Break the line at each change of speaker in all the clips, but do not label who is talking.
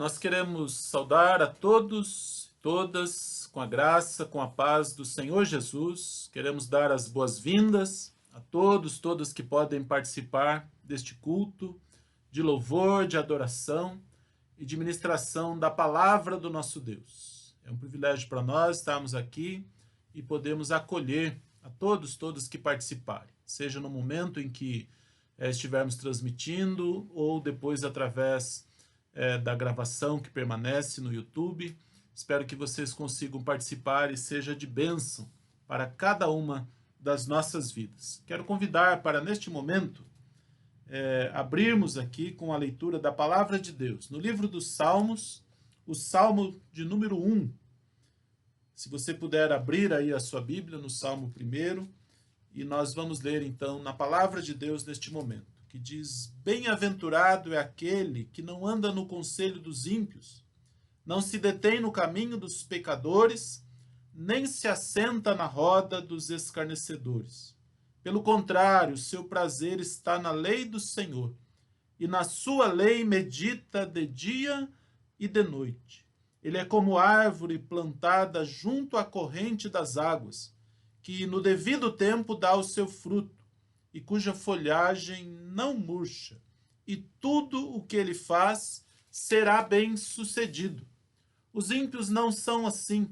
Nós queremos saudar a todos e todas com a graça, com a paz do Senhor Jesus. Queremos dar as boas-vindas a todos, todas que podem participar deste culto de louvor, de adoração e de ministração da palavra do nosso Deus. É um privilégio para nós estarmos aqui e podemos acolher a todos, todas que participarem, seja no momento em que estivermos transmitindo ou depois através da gravação que permanece no YouTube. Espero que vocês consigam participar e seja de bênção para cada uma das nossas vidas. Quero convidar para, neste momento, abrirmos aqui com a leitura da Palavra de Deus, no livro dos Salmos, o Salmo de número 1. Se você puder abrir aí a sua Bíblia no Salmo 1, e nós vamos ler então na Palavra de Deus neste momento, que diz: Bem-aventurado é aquele que não anda no conselho dos ímpios, não se detém no caminho dos pecadores, nem se assenta na roda dos escarnecedores. Pelo contrário, seu prazer está na lei do Senhor, e na sua lei medita de dia e de noite. Ele é como árvore plantada junto à corrente das águas, que no devido tempo dá o seu fruto, e cuja folhagem não murcha, e tudo o que ele faz será bem sucedido. Os ímpios não são assim,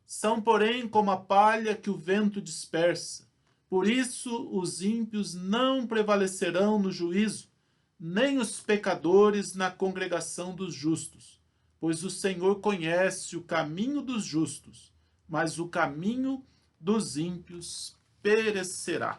são, porém, como a palha que o vento dispersa. Por isso, os ímpios não prevalecerão no juízo, nem os pecadores na congregação dos justos. Pois o Senhor conhece o caminho dos justos, mas o caminho dos ímpios perecerá.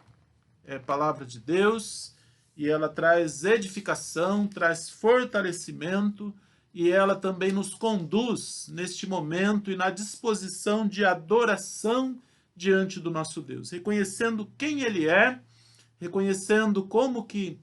É a palavra de Deus, e ela traz edificação, traz fortalecimento, e ela também nos conduz neste momento e na disposição de adoração diante do nosso Deus, reconhecendo quem Ele é, reconhecendo como que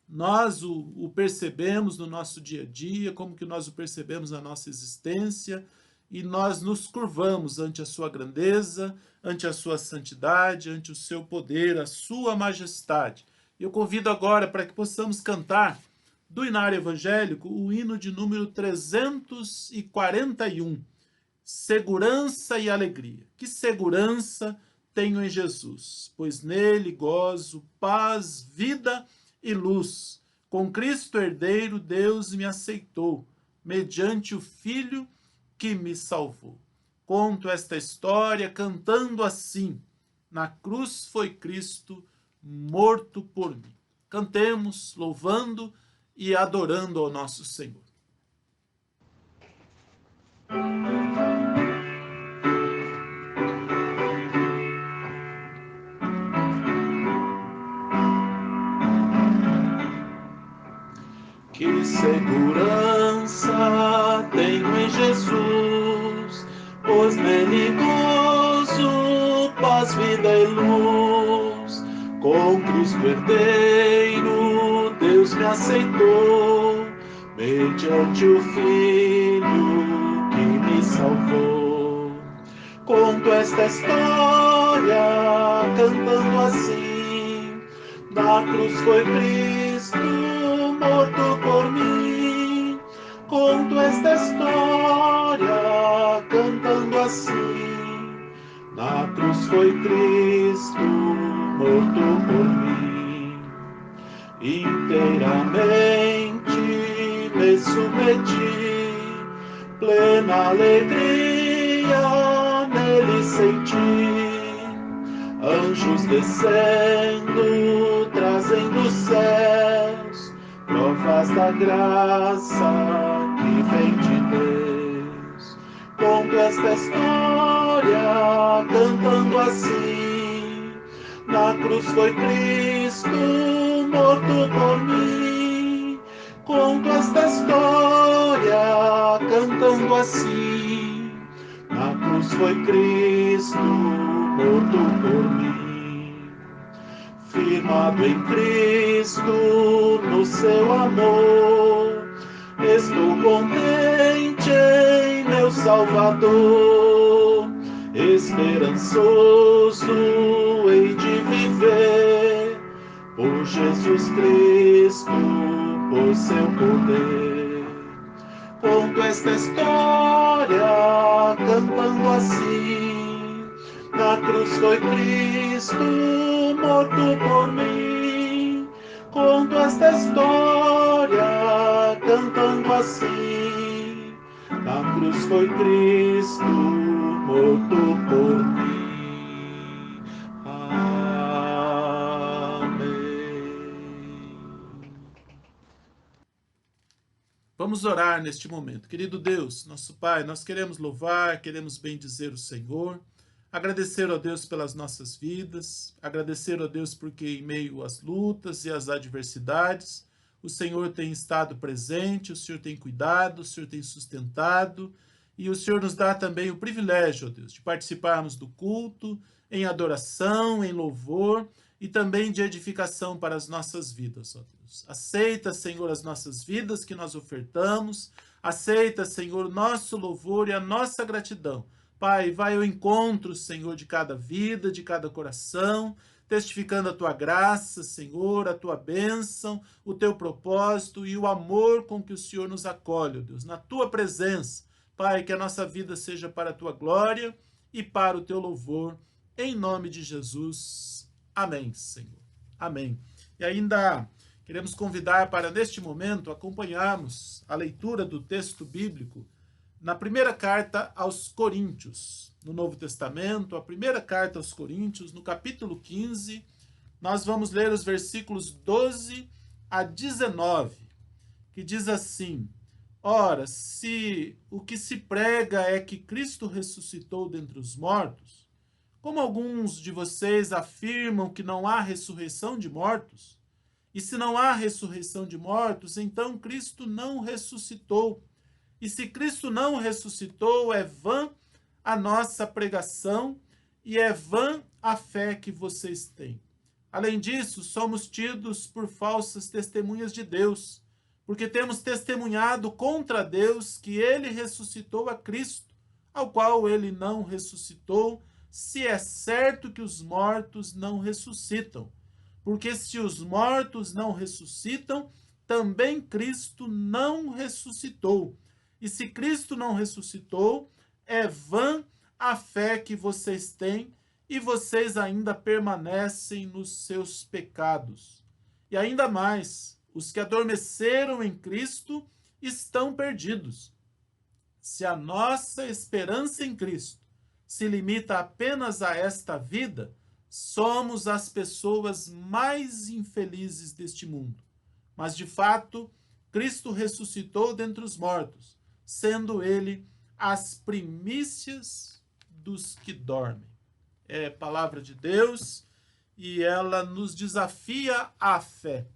nós o percebemos no nosso dia a dia, como que nós o percebemos na nossa existência, e nós nos curvamos ante a sua grandeza, ante a sua santidade, ante o seu poder, a sua majestade. Eu convido agora para que possamos cantar do Inário Evangélico o hino de número 341, Segurança e Alegria. Que segurança tenho em Jesus, pois nele gozo paz, vida e luz. Com Cristo herdeiro, Deus me aceitou, mediante o Filho que me salvou. Conto esta história cantando assim: na cruz foi Cristo morto por mim. Cantemos, louvando e adorando ao nosso Senhor. Que segurança tenho em Jesus, pois nele gozo, paz, vida e luz. Com Cristo herdeiro, Deus me aceitou, mediante o Filho que me salvou. Conto esta história cantando assim: na cruz foi Cristo morto por mim. Conto esta história cantando assim: na cruz foi Cristo morto por mim. Inteiramente me submeti, plena alegria nele senti. Anjos descendo, trazendo os céus, provas da graça que vem de Deus. Conto esta história cantando assim: na cruz foi Cristo morto por mim. Conto esta história cantando assim: na cruz foi Cristo morto por mim. Firmado em Cristo, no seu amor, estou contente em meu Salvador. Esperançoso hei de viver, por Jesus Cristo, por seu poder. Com esta história cantando assim: na cruz foi Cristo morto por mim. Conto esta história cantando assim: na cruz foi Cristo morto por mim. Amém. Vamos orar neste momento. Querido Deus, nosso Pai, nós queremos louvar, queremos bendizer o Senhor, agradecer a Deus pelas nossas vidas, agradecer a Deus porque em meio às lutas e às adversidades, o Senhor tem estado presente, o Senhor tem cuidado, o Senhor tem sustentado, e o Senhor nos dá também o privilégio, ó Deus, de participarmos do culto em adoração, em louvor, e também de edificação para as nossas vidas, ó Deus. Aceita, Senhor, as nossas vidas que nós ofertamos, aceita, Senhor, o nosso louvor e a nossa gratidão. Pai, vai ao encontro, Senhor, de cada vida, de cada coração, testificando a Tua graça, Senhor, a Tua bênção, o Teu propósito e o amor com que o Senhor nos acolhe, ó Deus, na Tua presença. Pai, que a nossa vida seja para a Tua glória e para o Teu louvor, em nome de Jesus. Amém, Senhor. Amém. E ainda queremos convidar para, neste momento, acompanharmos a leitura do texto bíblico na primeira carta aos Coríntios, no Novo Testamento, a primeira carta aos Coríntios, no capítulo 15, nós vamos ler os versículos 12 a 19, que diz assim: ora, se o que se prega é que Cristo ressuscitou dentre os mortos, como alguns de vocês afirmam que não há ressurreição de mortos, e se não há ressurreição de mortos, então Cristo não ressuscitou. E se Cristo não ressuscitou, é vã a nossa pregação e é vã a fé que vocês têm. Além disso, somos tidos por falsas testemunhas de Deus, porque temos testemunhado contra Deus que ele ressuscitou a Cristo, ao qual ele não ressuscitou, se é certo que os mortos não ressuscitam. Porque se os mortos não ressuscitam, também Cristo não ressuscitou. E se Cristo não ressuscitou, é vã a fé que vocês têm e vocês ainda permanecem nos seus pecados. E ainda mais, os que adormeceram em Cristo estão perdidos. Se a nossa esperança em Cristo se limita apenas a esta vida, somos as pessoas mais infelizes deste mundo. Mas, de fato, Cristo ressuscitou dentre os mortos, sendo ele as primícias dos que dormem. É palavra de Deus e ela nos desafia à fé.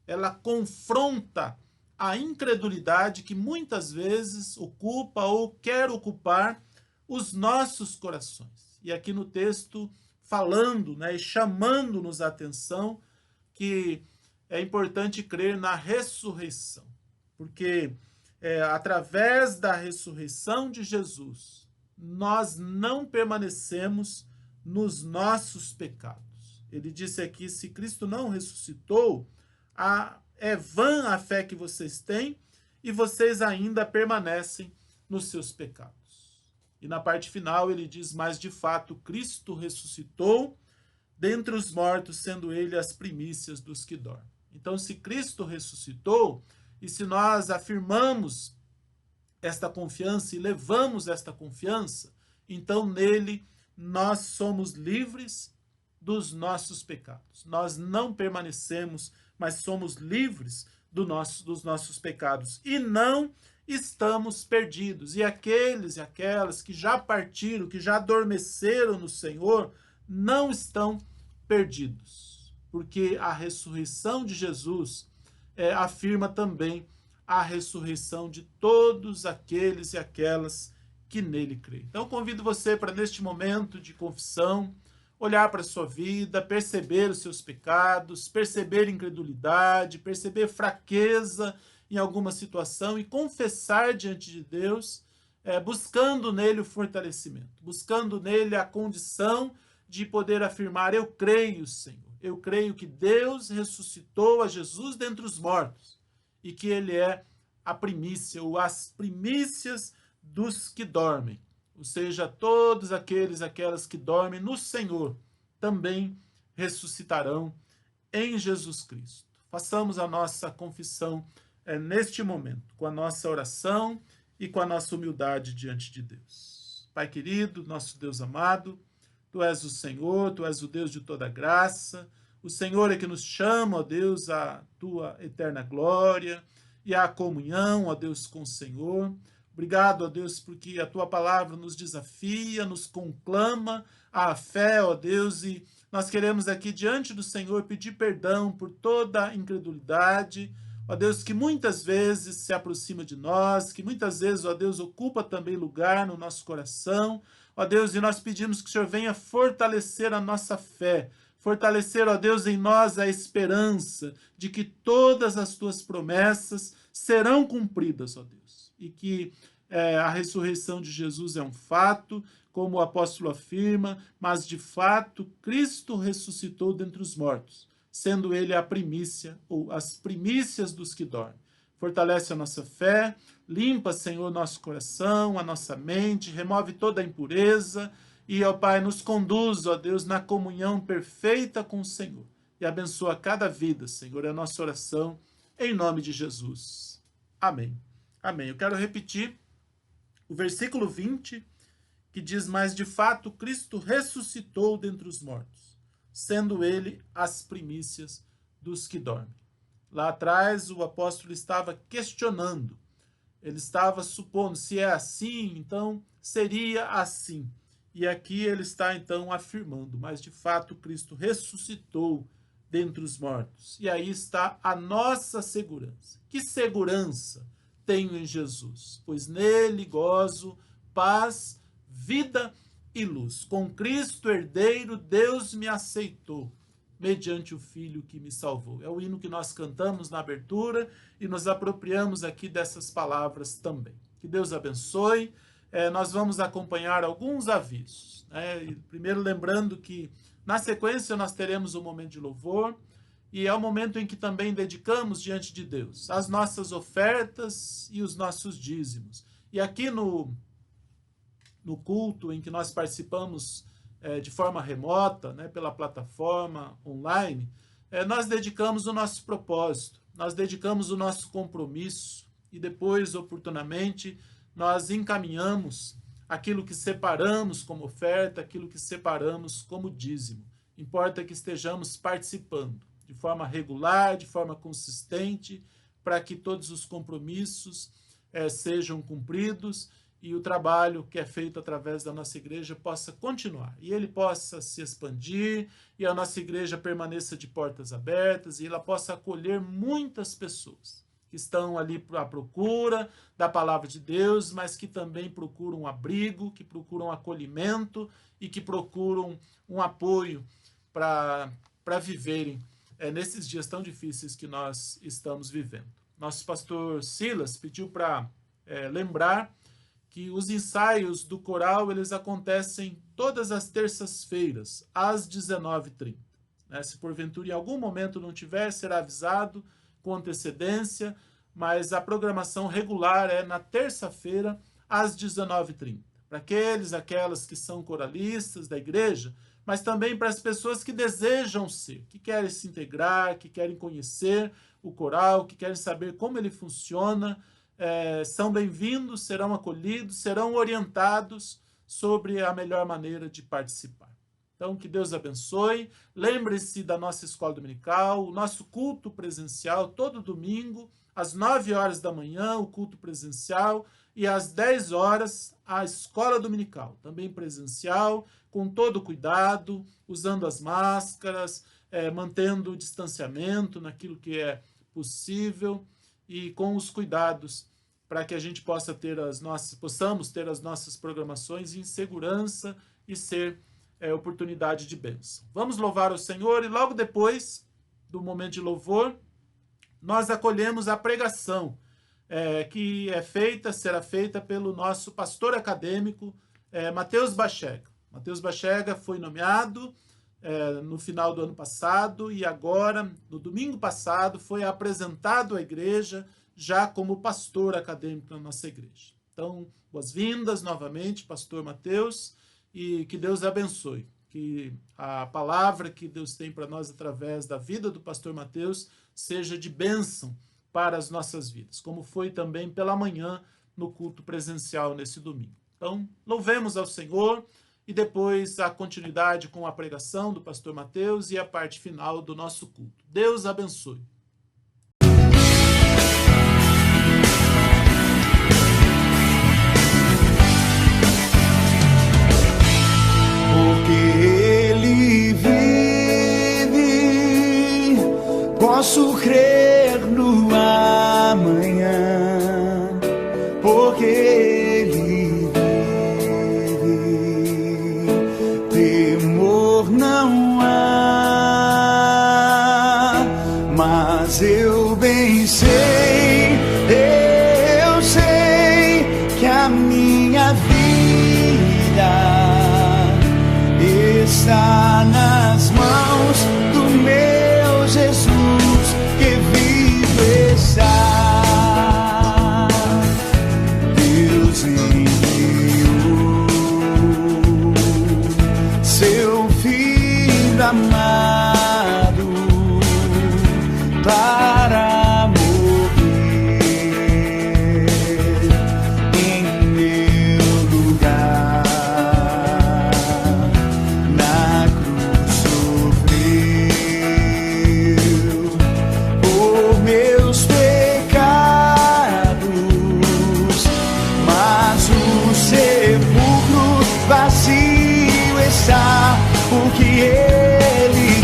Ela confronta a incredulidade que muitas vezes ocupa ou quer ocupar os nossos corações. E aqui no texto, falando, e chamando-nos a atenção que é importante crer na ressurreição, porque através da ressurreição de Jesus, nós não permanecemos nos nossos pecados. Ele disse aqui, se Cristo não ressuscitou, é vã a fé que vocês têm e vocês ainda permanecem nos seus pecados. E na parte final ele diz, mas de fato Cristo ressuscitou dentre os mortos, sendo ele as primícias dos que dormem. Então, se Cristo ressuscitou, e se nós afirmamos esta confiança e levamos esta confiança, então nele nós somos livres dos nossos pecados. Nós não permanecemos, mas somos livres dos nossos pecados. E não estamos perdidos. E aqueles e aquelas que já partiram, que já adormeceram no Senhor, não estão perdidos. Porque a ressurreição de Jesus afirma também a ressurreição de todos aqueles e aquelas que nele creem. Então, convido você para, neste momento de confissão, olhar para a sua vida, perceber os seus pecados, perceber incredulidade, perceber fraqueza em alguma situação e confessar diante de Deus, buscando nele o fortalecimento, buscando nele a condição de poder afirmar, eu creio, Senhor, eu creio que Deus ressuscitou a Jesus dentre os mortos e que ele é a primícia, ou as primícias dos que dormem. Ou seja, todos aquelas que dormem no Senhor também ressuscitarão em Jesus Cristo. Façamos a nossa confissão neste momento, com a nossa oração e com a nossa humildade diante de Deus. Pai querido, nosso Deus amado, Tu és o Senhor, Tu és o Deus de toda graça. O Senhor é que nos chama, ó Deus, à Tua eterna glória e à comunhão, ó Deus, com o Senhor. Obrigado, ó Deus, porque a Tua palavra nos desafia, nos conclama à fé, ó Deus, e nós queremos aqui diante do Senhor pedir perdão por toda a incredulidade, ó Deus, que muitas vezes se aproxima de nós, que muitas vezes, ó Deus, ocupa também lugar no nosso coração, ó Deus, e nós pedimos que o Senhor venha fortalecer a nossa fé, fortalecer, ó Deus, em nós a esperança de que todas as Tuas promessas serão cumpridas, ó Deus, e que a ressurreição de Jesus é um fato, como o apóstolo afirma, mas de fato Cristo ressuscitou dentre os mortos, sendo Ele a primícia, ou as primícias dos que dormem. Fortalece a nossa fé, limpa, Senhor, nosso coração, a nossa mente, remove toda a impureza e, ó Pai, nos conduz, ó Deus, na comunhão perfeita com o Senhor. E abençoa cada vida, Senhor, é a nossa oração, em nome de Jesus. Amém. Amém. Eu quero repetir o versículo 20, que diz, mas de fato Cristo ressuscitou dentre os mortos, sendo Ele as primícias dos que dormem. Lá atrás o apóstolo estava questionando, ele estava supondo, se é assim, então seria assim. E aqui ele está então afirmando, mas de fato Cristo ressuscitou dentre os mortos. E aí está a nossa segurança. Que segurança tenho em Jesus? Pois nele gozo, paz, vida e luz. Com Cristo herdeiro, Deus me aceitou, mediante o Filho que me salvou. É o hino que nós cantamos na abertura e nos apropriamos aqui dessas palavras também. Que Deus abençoe. Nós vamos acompanhar alguns avisos. Primeiro, lembrando que na sequência nós teremos um momento de louvor e é o momento em que também dedicamos diante de Deus as nossas ofertas e os nossos dízimos. E aqui no culto em que nós participamos de forma remota, pela plataforma online, nós dedicamos o nosso propósito, nós dedicamos o nosso compromisso e depois, oportunamente, nós encaminhamos aquilo que separamos como oferta, aquilo que separamos como dízimo. Importa que estejamos participando de forma regular, de forma consistente, para que todos os compromissos sejam cumpridos e o trabalho que é feito através da nossa igreja possa continuar, e ele possa se expandir, e a nossa igreja permaneça de portas abertas, e ela possa acolher muitas pessoas que estão ali à procura da palavra de Deus, mas que também procuram um abrigo, que procuram acolhimento e que procuram um apoio para viverem nesses dias tão difíceis que nós estamos vivendo. Nosso pastor Silas pediu para lembrar que os ensaios do coral eles acontecem todas as terças-feiras, às 19h30. Se porventura em algum momento não tiver, será avisado com antecedência, mas a programação regular é na terça-feira, às 19h30. Para aquelas que são coralistas da igreja, mas também para as pessoas que desejam ser, que querem se integrar, que querem conhecer o coral, que querem saber como ele funciona, são bem-vindos, serão acolhidos, serão orientados sobre a melhor maneira de participar. Então, que Deus abençoe. Lembre-se da nossa escola dominical, o nosso culto presencial, todo domingo, às 9 horas da manhã, o culto presencial, e às 10 horas, a escola dominical, também presencial, com todo cuidado, usando as máscaras, mantendo o distanciamento naquilo que é possível, e com os cuidados para que a gente possamos ter as nossas programações em segurança e ser oportunidade de bênção. Vamos louvar o Senhor e logo depois do momento de louvor, nós acolhemos a pregação que será feita pelo nosso pastor acadêmico, Matheus Bachega. Matheus Bachega foi nomeado no final do ano passado e agora, no domingo passado, foi apresentado à igreja já como pastor acadêmico na nossa igreja. Então, boas-vindas novamente, pastor Mateus, e que Deus abençoe. Que a palavra que Deus tem para nós através da vida do pastor Mateus seja de bênção para as nossas vidas, como foi também pela manhã no culto presencial nesse domingo. Então, louvemos ao Senhor e depois a continuidade com a pregação do pastor Mateus e a parte final do nosso culto. Deus abençoe.
Posso crer no amanhã, porque Ele vive. Temor não há, mas eu bem sei, eu sei que a minha vida está nas mãos do meu Jesus. Deus enviou seu Filho amado para morrer em meu lugar. Na cruz sofreu por meus sepulcro vazio está, porque Ele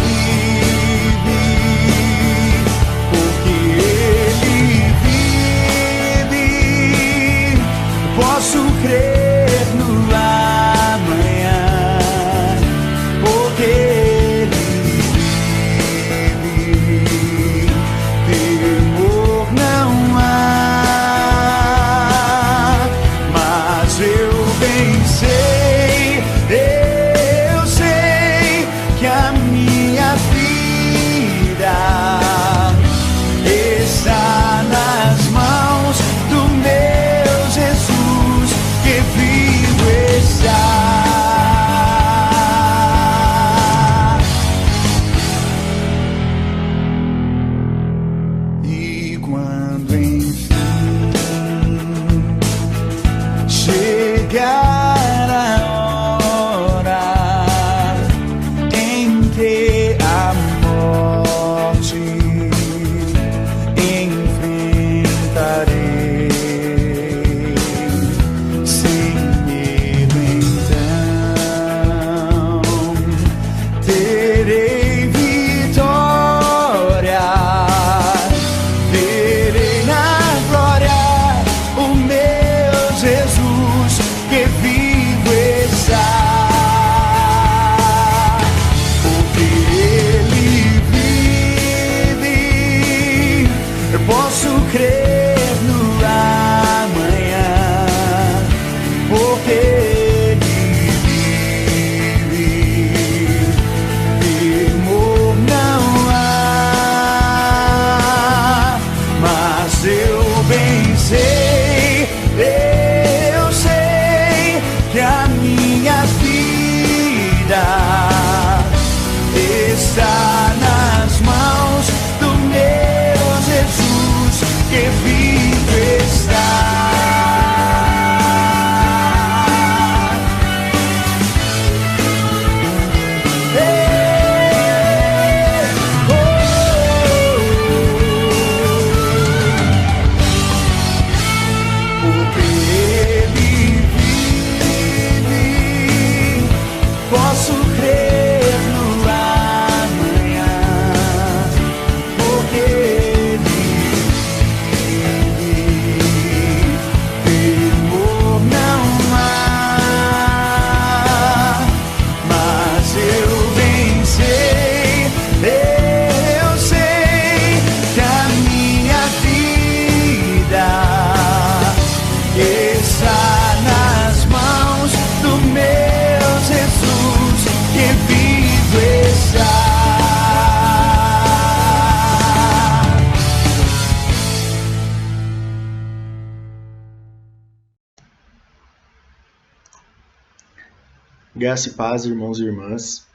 Graça e paz, irmãos e irmãs.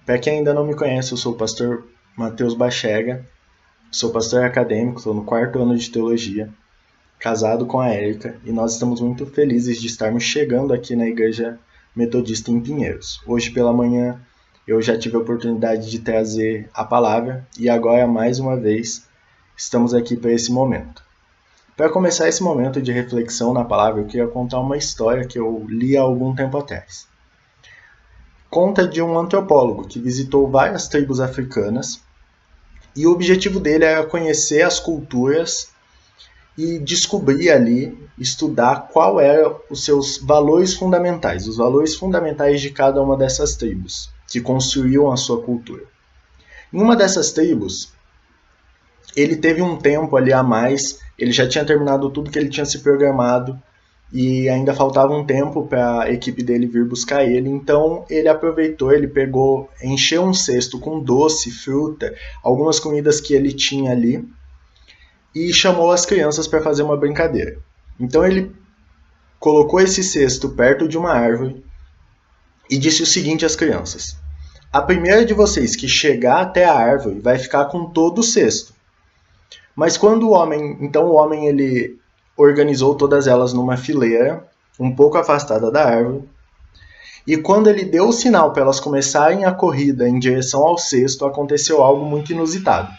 Para quem ainda não me conhece, eu sou o pastor Matheus Bachega, sou pastor acadêmico, estou no 4º ano de teologia, casado com a Érica, e nós estamos muito felizes de estarmos chegando aqui na Igreja Metodista em Pinheiros. Hoje pela manhã eu já tive a oportunidade de trazer a palavra e agora, mais uma vez, estamos aqui para esse momento. Para começar esse momento de reflexão na palavra, eu queria contar uma história que eu li há algum tempo atrás. Conta de um antropólogo que visitou várias tribos africanas e o objetivo dele era conhecer as culturas e descobrir ali, estudar qual eram os seus valores fundamentais, os valores fundamentais de cada uma dessas tribos que construíam a sua cultura. Em uma dessas tribos, ele teve um tempo ali a mais, ele já tinha terminado tudo que ele tinha se programado e ainda faltava um tempo para a equipe dele vir buscar ele, então ele aproveitou, ele pegou, encheu um cesto com doce, fruta, algumas comidas que ele tinha ali e chamou as crianças para fazer uma brincadeira. Então ele colocou esse cesto perto de uma árvore e disse o seguinte às crianças: a primeira de vocês que chegar até a árvore vai ficar com todo o cesto. Mas quando o homem ele organizou todas elas numa fileira, um pouco afastada da árvore, e quando ele deu o sinal para elas começarem a corrida em direção ao cesto, aconteceu algo muito inusitado.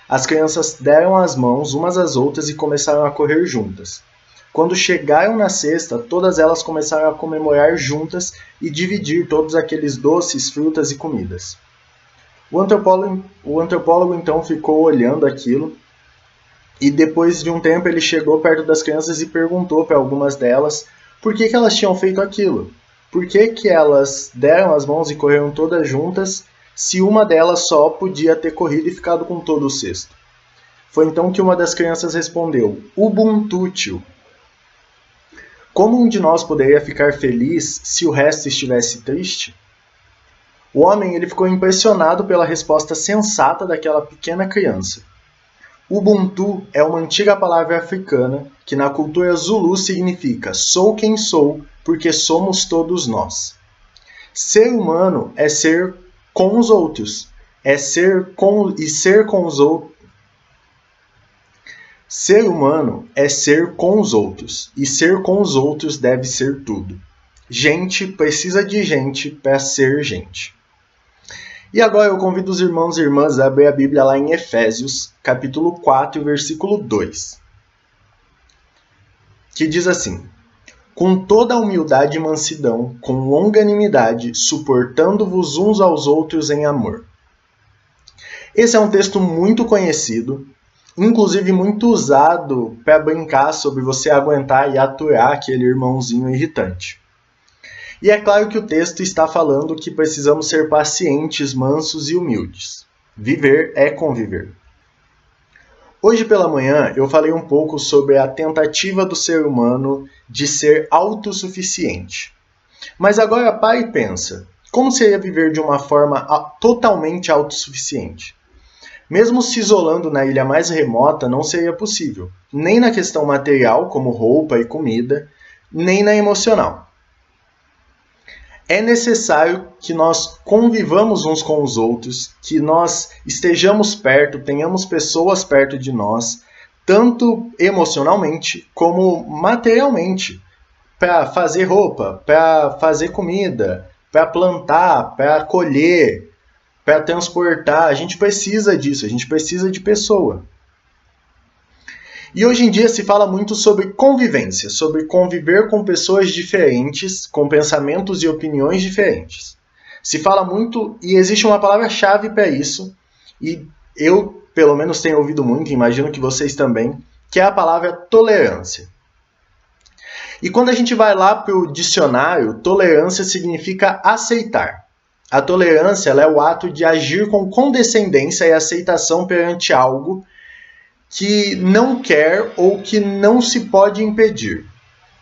As crianças deram as mãos umas às outras e começaram a correr juntas. Quando chegaram na cesta, todas elas começaram a comemorar juntas e dividir todos aqueles doces, frutas e comidas. O antropólogo então ficou olhando aquilo, e depois de um tempo ele chegou perto das crianças e perguntou para algumas delas por que elas tinham feito aquilo. Por que elas deram as mãos e correram todas juntas, se uma delas só podia ter corrido e ficado com todo o cesto? Foi então que uma das crianças respondeu: Ubuntu, tio. Como um de nós poderia ficar feliz se o resto estivesse triste? O homem ele ficou impressionado pela resposta sensata daquela pequena criança. Ubuntu é uma antiga palavra africana que na cultura Zulu significa sou quem sou porque somos todos nós. Ser humano é ser com os outros, é ser com os outros. Ser humano é ser com os outros, e ser com os outros deve ser tudo. Gente precisa de gente para ser gente. E agora eu convido os irmãos e irmãs a abrir a Bíblia lá em Efésios, capítulo 4, versículo 2. Que diz assim: com toda a humildade e mansidão, com longanimidade, suportando-vos uns aos outros em amor. Esse é um texto muito conhecido, inclusive muito usado para brincar sobre você aguentar e aturar aquele irmãozinho irritante. E é claro que o texto está falando que precisamos ser pacientes, mansos e humildes. Viver é conviver. Hoje pela manhã eu falei um pouco sobre a tentativa do ser humano de ser autossuficiente. Mas agora para e pensa, como seria viver de uma forma totalmente autossuficiente? Mesmo se isolando na ilha mais remota, não seria possível, nem na questão material, como roupa e comida, nem na emocional. É necessário que nós convivamos uns com os outros, que nós estejamos perto, tenhamos pessoas perto de nós, tanto emocionalmente como materialmente, para fazer roupa, para fazer comida, para plantar, para colher, para transportar. A gente precisa disso, a gente precisa de pessoa. E hoje em dia se fala muito sobre convivência, sobre conviver com pessoas diferentes, com pensamentos e opiniões diferentes. Se fala muito, e existe uma palavra-chave para isso, e eu, pelo menos, tenho ouvido muito, imagino que vocês também, que é a palavra tolerância. E quando a gente vai lá para o dicionário, tolerância significa aceitar. A tolerância ela é o ato de agir com condescendência e aceitação perante algo que não quer ou que não se pode impedir.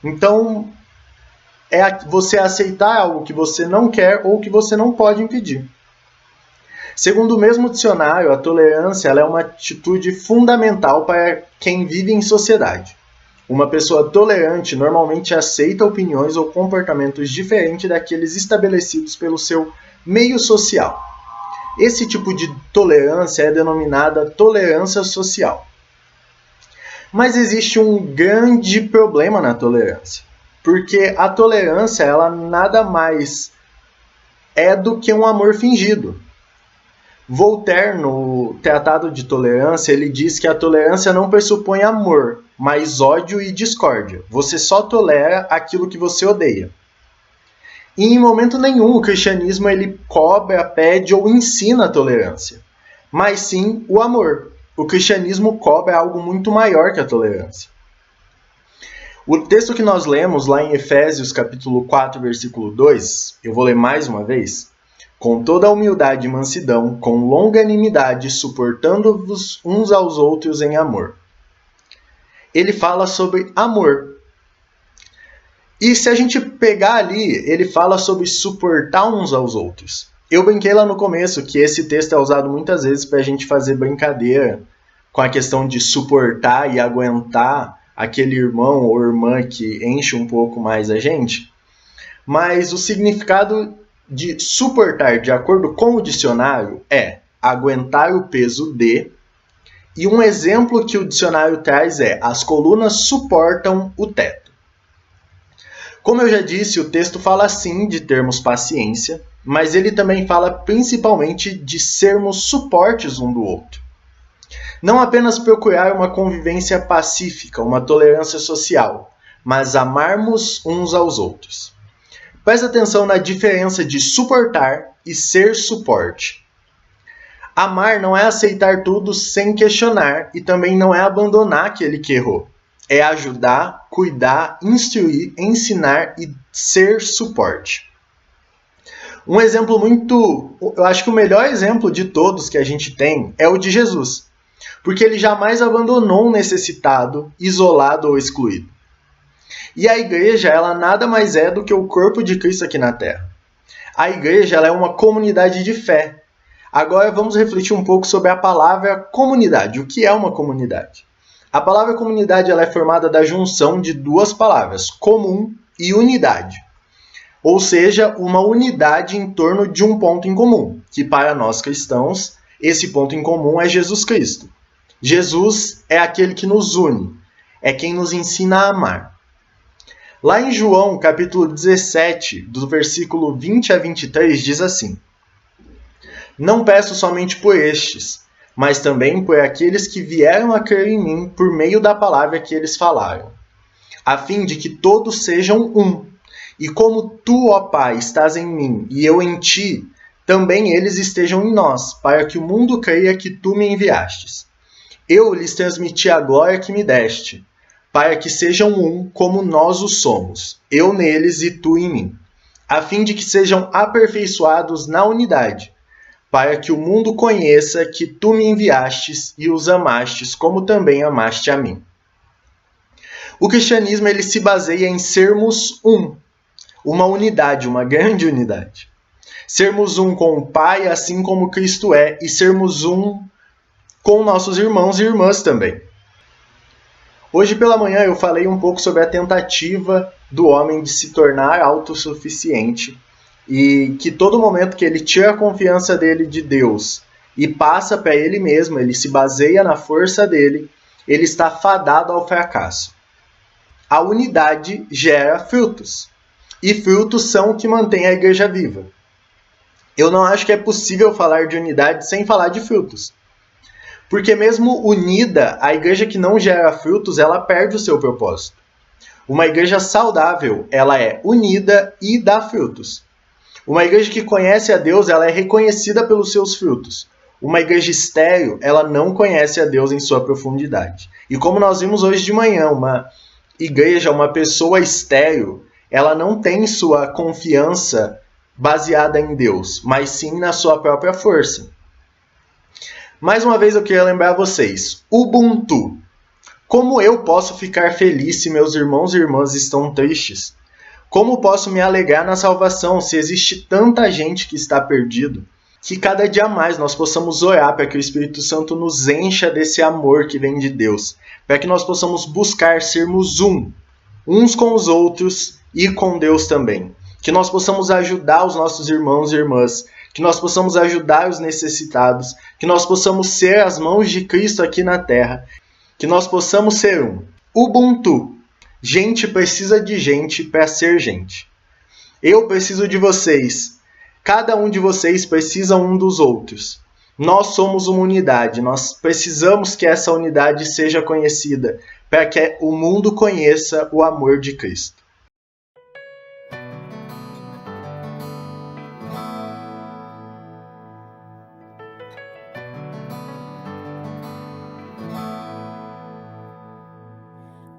Então, é você aceitar algo que você não quer ou que você não pode impedir. Segundo o mesmo dicionário, a tolerância ela é uma atitude fundamental para quem vive em sociedade. Uma pessoa tolerante normalmente aceita opiniões ou comportamentos diferentes daqueles estabelecidos pelo seu meio social. Esse tipo de tolerância é denominada tolerância social. Mas existe um grande problema na tolerância, porque a tolerância ela nada mais é do que um amor fingido. Voltaire, no Tratado de Tolerância, ele diz que a tolerância não pressupõe amor, mas ódio e discórdia. Você só tolera aquilo que você odeia. E em momento nenhum o cristianismo ele cobra, pede ou ensina a tolerância, mas sim o amor. O cristianismo cobra algo muito maior que a tolerância. O texto que nós lemos lá em Efésios capítulo 4, versículo 2, eu vou ler mais uma vez. Com toda a humildade e mansidão, com longanimidade, suportando-vos uns aos outros em amor. Ele fala sobre amor. E se a gente pegar ali, ele fala sobre suportar uns aos outros. Eu brinquei lá no começo que esse texto é usado muitas vezes para a gente fazer brincadeira com a questão de suportar e aguentar aquele irmão ou irmã que enche um pouco mais a gente. Mas o significado de suportar, de acordo com o dicionário, é aguentar o peso de, e um exemplo que o dicionário traz é as colunas suportam o teto. Como eu já disse, o texto fala sim de termos paciência, mas ele também fala principalmente de sermos suportes um do outro. Não apenas procurar uma convivência pacífica, uma tolerância social, mas amarmos uns aos outros. Presta atenção na diferença de suportar e ser suporte. Amar não é aceitar tudo sem questionar e também não é abandonar aquele que errou. É ajudar, cuidar, instruir, ensinar e ser suporte. Um exemplo eu acho que o melhor exemplo de todos que a gente tem é o de Jesus, porque ele jamais abandonou um necessitado, isolado ou excluído. E a igreja, ela nada mais é do que o corpo de Cristo aqui na Terra. A igreja, ela é uma comunidade de fé. Agora vamos refletir um pouco sobre a palavra comunidade. O que é uma comunidade? A palavra comunidade ela é formada da junção de duas palavras, comum e unidade. Ou seja, uma unidade em torno de um ponto em comum, que para nós cristãos, esse ponto em comum é Jesus Cristo. Jesus é aquele que nos une, é quem nos ensina a amar. Lá em João, capítulo 17, do versículo 20 a 23, diz assim: Não peço somente por estes, mas também por aqueles que vieram a crer em mim por meio da palavra que eles falaram, a fim de que todos sejam um. E como tu, ó Pai, estás em mim e eu em ti, também eles estejam em nós, para que o mundo creia que tu me enviastes. Eu lhes transmiti a glória que me deste, para que sejam um como nós o somos, eu neles e tu em mim, a fim de que sejam aperfeiçoados na unidade, para que o mundo conheça que tu me enviastes e os amastes, como também amaste a mim. O cristianismo ele se baseia em sermos um, uma unidade, uma grande unidade. Sermos um com o Pai, assim como Cristo é, e sermos um com nossos irmãos e irmãs também. Hoje pela manhã eu falei um pouco sobre a tentativa do homem de se tornar autossuficiente e que todo momento que ele tira a confiança dele de Deus e passa para ele mesmo, ele se baseia na força dele, ele está fadado ao fracasso. A unidade gera frutos, e frutos são o que mantém a igreja viva. Eu não acho que é possível falar de unidade sem falar de frutos. Porque mesmo unida, a igreja que não gera frutos, ela perde o seu propósito. Uma igreja saudável, ela é unida e dá frutos. Uma igreja que conhece a Deus, ela é reconhecida pelos seus frutos. Uma igreja estéril, ela não conhece a Deus em sua profundidade. E como nós vimos hoje de manhã, uma igreja, uma pessoa estéril, ela não tem sua confiança baseada em Deus, mas sim na sua própria força. Mais uma vez eu queria lembrar vocês, Ubuntu. Como eu posso ficar feliz se meus irmãos e irmãs estão tristes? Como posso me alegrar na salvação se existe tanta gente que está perdido? que cada dia mais nós possamos orar para que o Espírito Santo nos encha desse amor que vem de Deus, para que nós possamos buscar sermos uns com os outros e com Deus também. Que nós possamos ajudar os nossos irmãos e irmãs, que nós possamos ajudar os necessitados, que nós possamos ser as mãos de Cristo aqui na terra, que nós possamos ser Ubuntu. Gente precisa de gente para ser gente. Eu preciso de vocês. Cada um de vocês precisa um dos outros. Nós somos uma unidade. Nós precisamos que essa unidade seja conhecida para que o mundo conheça o amor de Cristo.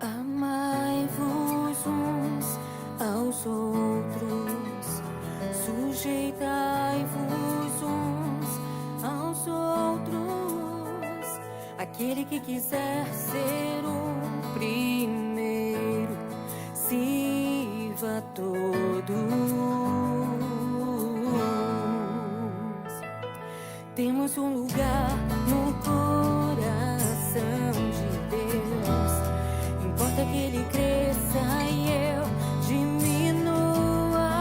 Amai-vos uns aos outros, sujeitai-vos uns aos outros. Aquele que quiser ser o primeiro, sirva a todos. Temos um lugar no coração de Deus. Importa que Ele cresça e eu diminua.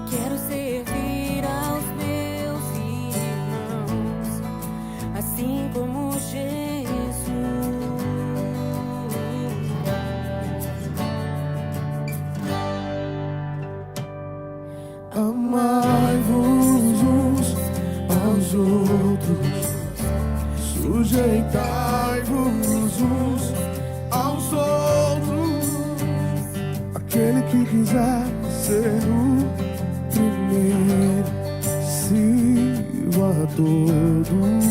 Quero servir aos meus irmãos, assim como Jesus.
Amai-vos uns aos outros, sujeitai-vos uns aos outros. Aquele que quiser ser o primeiro, sirva a todos.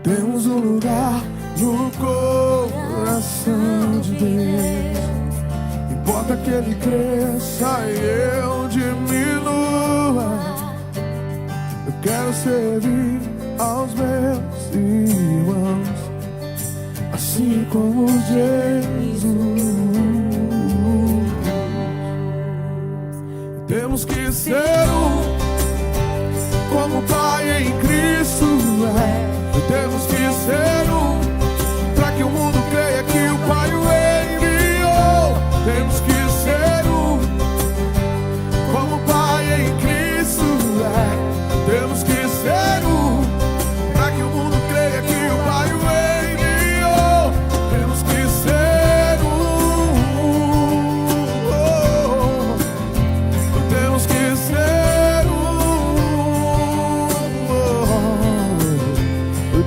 Temos um lugar no coração de Deus. Importa que Ele cresça e eu diminua. Eu quero servir aos meus irmãos, assim como Jesus. Temos que ser como o Pai em Cristo é. Temos que ser para que o mundo creia que o Pai o enviou. Temos que ser como o Pai em Cristo é. Temos que ser para que o mundo creia que o Pai o enviou. Temos que ser temos que ser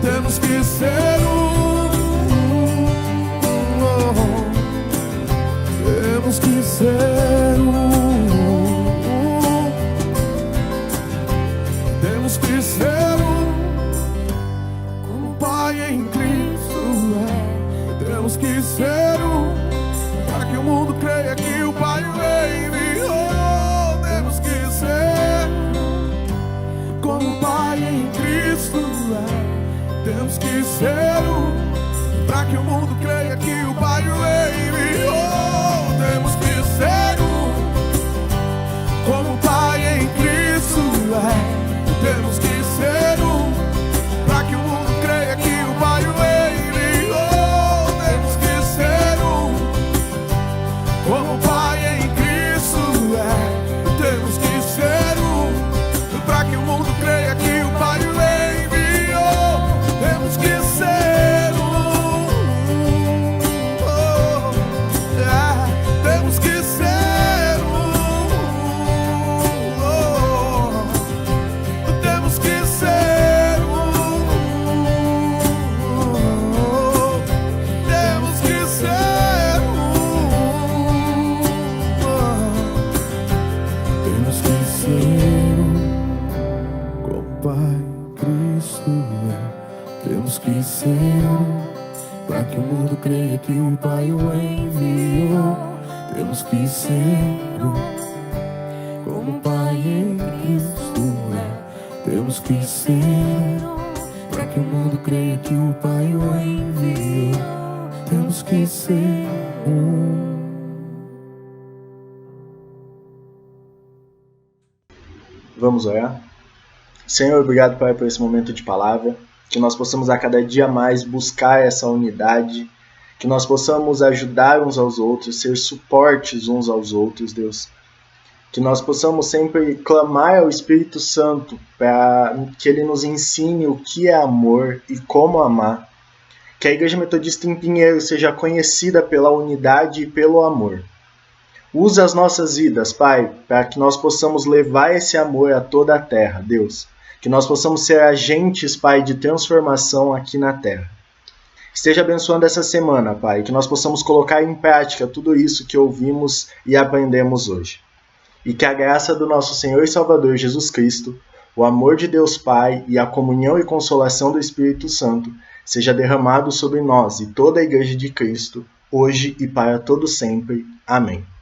temos que ser temos que ser temos que ser como o Pai em Cristo é. Temos que ser para que o mundo creia que o Pai o enviou. Temos que ser como o Pai em Cristo é. Temos que ser para que o mundo creia que o Pai o enviou. Temos que ser como o Pai em Cristo é. Temos que ser para que o mundo creia que o Pai o enviou. Temos que ser como o Pai em Cristo é. Temos que ser para que o mundo creia que o Pai o enviou. Temos que ser temos que ser temos que ser temos que ser temos que ser como o Pai Cristo é. Temos que ser para que o mundo creia que o Pai o enviou. Temos que ser como o Pai em Cristo é. Temos que ser para que o mundo creia que o Pai o enviou. Temos que ser
Vamos orar? Senhor, obrigado, Pai, por esse momento de palavra, que nós possamos a cada dia mais buscar essa unidade, que nós possamos ajudar uns aos outros, ser suportes uns aos outros, Deus. Que nós possamos sempre clamar ao Espírito Santo para que Ele nos ensine o que é amor e como amar. Que a Igreja Metodista em Pinheiro seja conhecida pela unidade e pelo amor. Usa as nossas vidas, Pai, para que nós possamos levar esse amor a toda a terra, Deus. Que nós possamos ser agentes, Pai, de transformação aqui na terra. Esteja abençoando essa semana, Pai, que nós possamos colocar em prática tudo isso que ouvimos e aprendemos hoje. E que a graça do nosso Senhor e Salvador Jesus Cristo, o amor de Deus Pai e a comunhão e consolação do Espírito Santo seja derramado sobre nós e toda a Igreja de Cristo, hoje e para todo sempre. Amém.